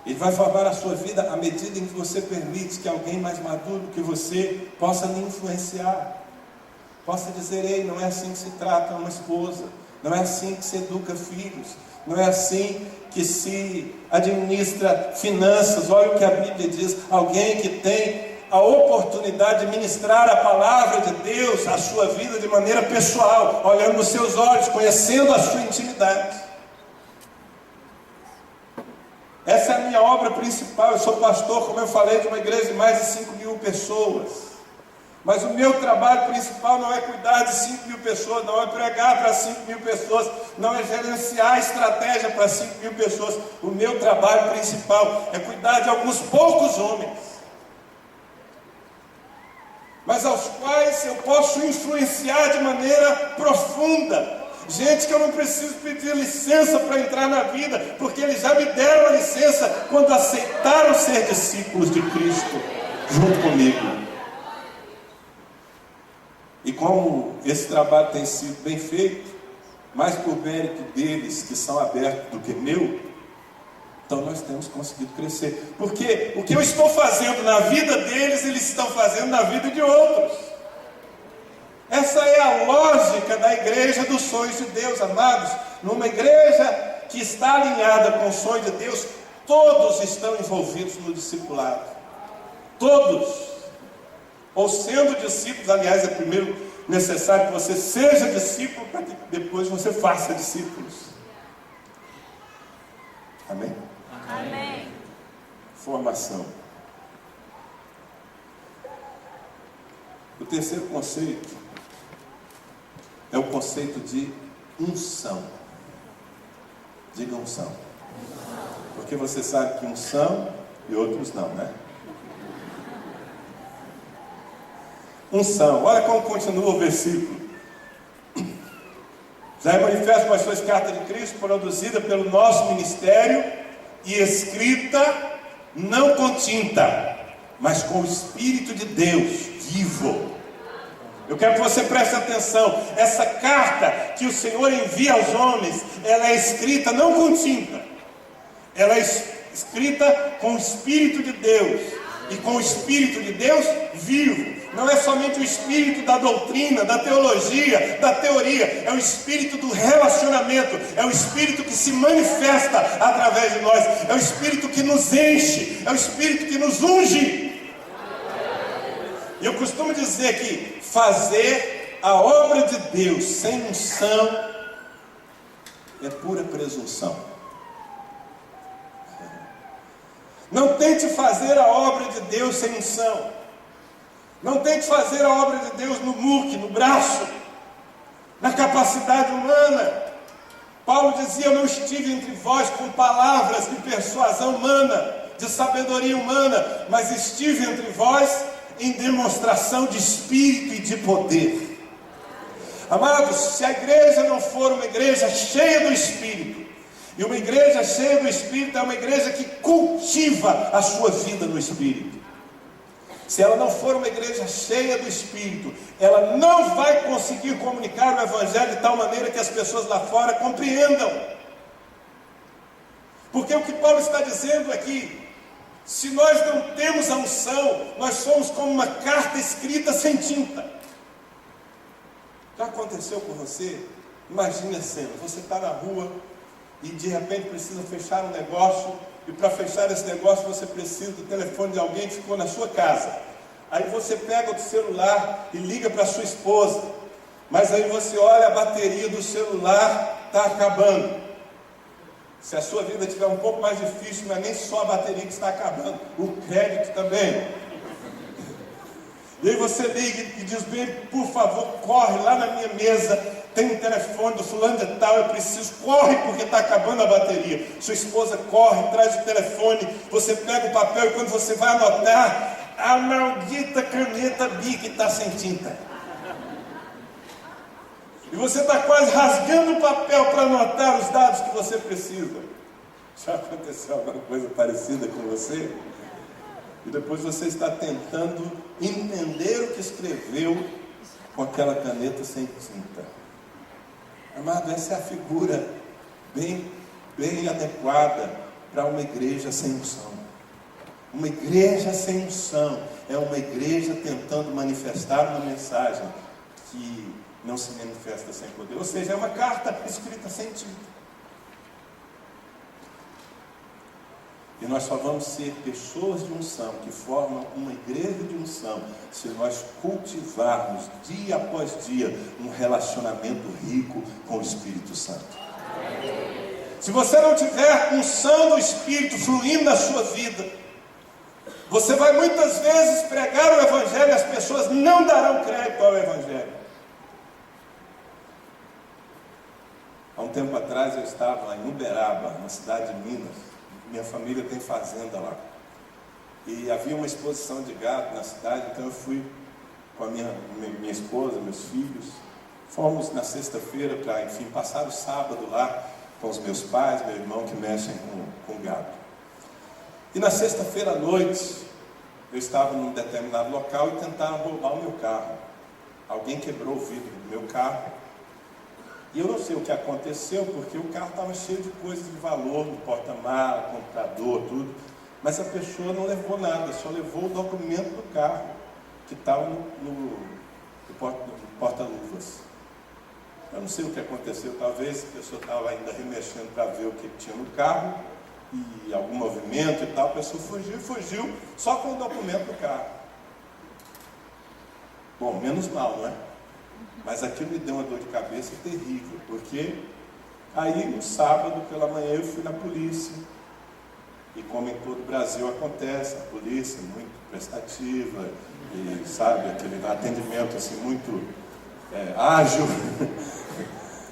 Ele vai formar a sua vida à medida em que você permite que alguém mais maduro que você possa lhe influenciar, possa dizer: ei, não é assim que se trata uma esposa, não é assim que se educa filhos, não é assim que se administra finanças. Olha o que a Bíblia diz: alguém que tem a oportunidade de ministrar a palavra de Deus à sua vida de maneira pessoal, olhando nos seus olhos, conhecendo a sua intimidade. Essa é a minha obra principal. Eu sou pastor, como eu falei, de uma igreja de mais de 5.000 pessoas. Mas o meu trabalho principal não é cuidar de 5.000 pessoas, não é pregar para 5.000 pessoas, não é gerenciar estratégia para 5.000 pessoas. O meu trabalho principal é cuidar de alguns poucos homens, mas aos quais eu posso influenciar de maneira profunda. Gente que eu não preciso pedir licença para entrar na vida, porque eles já me deram a licença quando aceitaram ser discípulos de Cristo junto comigo. E como esse trabalho tem sido bem feito, mais por mérito deles que são abertos do que meu, então nós temos conseguido crescer. Porque o que eu estou fazendo na vida deles, eles estão fazendo na vida de outros. Essa é a lógica da igreja dos sonhos de Deus, amados. Numa igreja que está alinhada com o sonho de Deus, todos estão envolvidos no discipulado. Todos. Ou sendo discípulos, aliás, é primeiro necessário que você seja discípulo para que depois você faça discípulos. Amém? Amém. Formação. O terceiro conceito é o conceito de unção. Diga unção. Porque você sabe que uns são e outros não, né? Unção. Olha como continua o versículo. Já é manifesto com as suas cartas de Cristo, produzida pelo nosso ministério e escrita não com tinta, mas com o Espírito de Deus vivo. Eu quero que você preste atenção. Essa carta que o Senhor envia aos homens, ela é escrita não com tinta. Ela é escrita com o Espírito de Deus. E com o Espírito de Deus vivo. Não é somente o Espírito da doutrina, da teologia, da teoria. É o Espírito do relacionamento. É o Espírito que se manifesta através de nós. É o Espírito que nos enche. É o Espírito que nos unge. E eu costumo dizer que fazer a obra de Deus sem unção é pura presunção. Não tente fazer a obra de Deus sem unção. Não tente fazer a obra de Deus no muque, no braço, na capacidade humana. Paulo dizia: eu não estive entre vós com palavras de persuasão humana, de sabedoria humana, mas estive entre vós em demonstração de espírito e de poder. Amados, se a igreja não for uma igreja cheia do Espírito, e uma igreja cheia do Espírito é uma igreja que cultiva a sua vida no Espírito. Se ela não for uma igreja cheia do Espírito, ela não vai conseguir comunicar o Evangelho de tal maneira que as pessoas lá fora compreendam. Porque o que Paulo está dizendo aqui, se nós não temos a unção, nós somos como uma carta escrita sem tinta. Já aconteceu com você? Imagine a cena, você está na rua e de repente precisa fechar um negócio, e para fechar esse negócio você precisa do telefone de alguém que ficou na sua casa. Aí você pega o celular e liga para sua esposa, mas aí você olha, a bateria do celular está acabando. Se a sua vida estiver um pouco mais difícil, não é nem só a bateria que está acabando, o crédito também. E aí você liga e diz: bem, por favor, corre lá na minha mesa, tem um telefone do fulano de tal, eu preciso, corre porque está acabando a bateria. Sua esposa corre, traz o telefone, você pega o papel e quando você vai anotar, a maldita caneta Bic está sem tinta. E você está quase rasgando o papel para anotar os dados que você precisa. Já aconteceu alguma coisa parecida com você? E depois você está tentando entender o que escreveu com aquela caneta sem tinta. Amado, essa é a figura bem adequada para uma igreja sem unção. Uma igreja sem unção é uma igreja tentando manifestar uma mensagem que não se manifesta sem poder. Ou seja, é uma carta escrita sem tinta. E nós só vamos ser pessoas de unção, que formam uma igreja de unção, se nós cultivarmos dia após dia um relacionamento rico com o Espírito Santo. Se você não tiver unção do Espírito fluindo na sua vida, você vai muitas vezes pregar o Evangelho e as pessoas não darão crédito ao Evangelho. Há um tempo atrás eu estava em Uberaba, na cidade de Minas. Minha família tem fazenda lá. E havia uma exposição de gado na cidade, então eu fui com a minha esposa, meus filhos. Fomos na sexta-feira para, enfim, passar o sábado lá com os meus pais, meu irmão, que mexem com gado. E na sexta-feira à noite, eu estava num determinado local e tentaram roubar o meu carro. Alguém quebrou o vidro do meu carro. E eu não sei o que aconteceu, porque o carro estava cheio de coisas de valor, no porta-mala, computador, tudo. Mas a pessoa não levou nada, só levou o documento do carro, que estava no porta-luvas. Eu não sei o que aconteceu, talvez a pessoa estava ainda remexendo para ver o que tinha no carro, e algum movimento e tal, a pessoa fugiu, só com o documento do carro. Bom, menos mal, não é? Mas aquilo me deu uma dor de cabeça terrível, porque aí no sábado pela manhã eu fui na polícia, e como em todo o Brasil acontece, a polícia muito prestativa, e sabe, aquele atendimento assim muito ágil,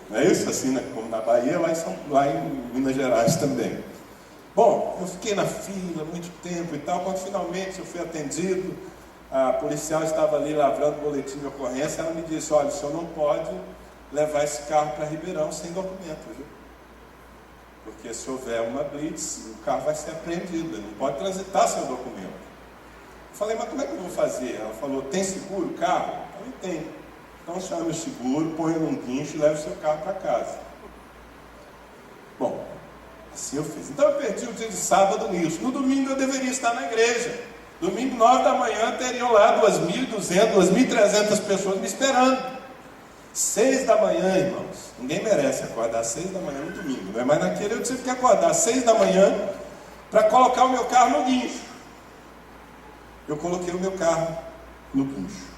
não é isso? Assim, né? Como na Bahia, lá em Minas Gerais também. Bom, eu fiquei na fila muito tempo e tal, quando finalmente eu fui atendido, a policial estava ali lavrando o boletim de ocorrência, ela me disse: olha, o senhor não pode levar esse carro para Ribeirão sem documento, viu? Porque se houver uma blitz, o carro vai ser apreendido, ele não pode transitar sem o documento. Eu falei: mas como é que eu vou fazer? Ela falou: tem seguro o carro? Eu falei: tem. Então chame o seguro, ponha num guincho e leve o seu carro para casa. Bom, assim eu fiz. Então eu perdi o dia de sábado nisso. No domingo eu deveria estar na igreja. Domingo, 9 da manhã, teriam lá 2.200, 2.300 pessoas me esperando. 6 da manhã, irmãos. Ninguém merece acordar às 6 da manhã no domingo, né? Mas naquele eu tive que acordar às 6 da manhã para colocar o meu carro no guincho. Eu coloquei o meu carro no guincho.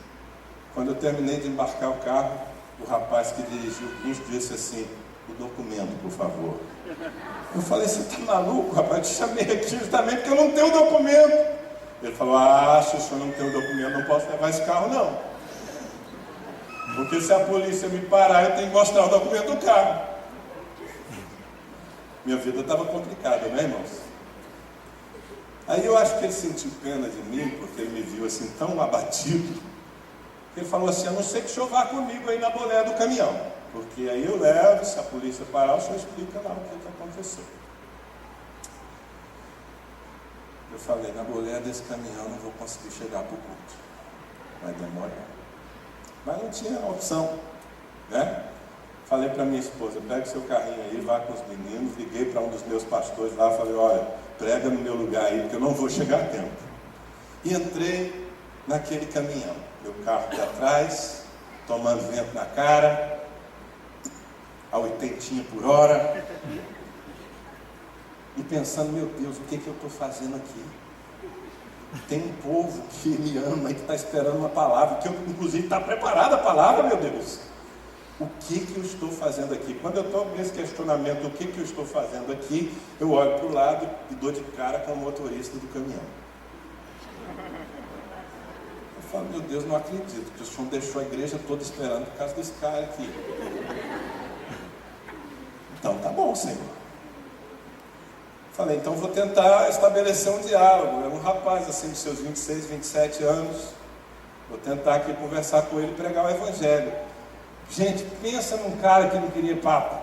Quando eu terminei de embarcar o carro, o rapaz que dirigiu o guincho disse assim: o documento, por favor. Eu falei: você está maluco, rapaz? Eu te chamei aqui justamente porque eu não tenho documento. Ele falou: se o senhor não tem o documento, não posso levar esse carro, não. Porque se a polícia me parar, eu tenho que mostrar o documento do carro. Minha vida estava complicada, né, irmãos? Aí eu acho que ele sentiu pena de mim, porque ele me viu assim tão abatido. Ele falou assim: a não ser que o senhor vá comigo aí na boleia do caminhão. Porque aí eu levo, se a polícia parar, o senhor explica lá o que aconteceu. Eu falei: na boleia desse caminhão não vou conseguir chegar para o culto. Vai demorar. Mas não tinha opção, né? Falei para minha esposa: pega o seu carrinho aí, vá com os meninos. Liguei para um dos meus pastores lá, falei: olha, prega no meu lugar aí, porque eu não vou chegar a tempo. E entrei naquele caminhão, meu carro de atrás, tomando vento na cara, a 80 por hora, e pensando: meu Deus, o que eu estou fazendo aqui? Tem um povo que me ama e que está esperando uma palavra, que eu, inclusive, está preparada a palavra, meu Deus. O que eu estou fazendo aqui? Quando eu estou nesse questionamento, o que eu estou fazendo aqui, eu olho para o lado e dou de cara com o motorista do caminhão. Eu falo: meu Deus, não acredito que o senhor deixou a igreja toda esperando por causa desse cara aqui. Então tá bom, Senhor. Falei: então vou tentar estabelecer um diálogo. Era um rapaz assim de seus 26, 27 anos. Vou tentar aqui conversar com ele e pregar o evangelho. Gente, pensa num cara que não queria papo.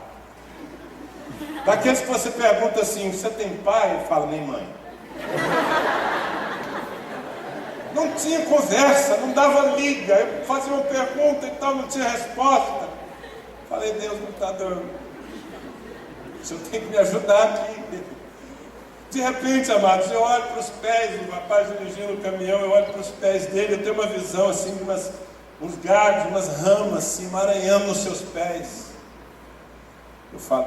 Daqueles que você pergunta assim: você tem pai? Ele fala: nem mãe. Não tinha conversa, não dava liga. Eu fazia uma pergunta e tal, não tinha resposta. Falei: Deus não está dando. O senhor tem que me ajudar aqui. De repente, amados, eu olho para os pés do rapaz dirigindo o caminhão, eu olho para os pés dele, eu tenho uma visão assim de uns galhos, umas ramas assim, emaranhando nos seus pés. Eu falo: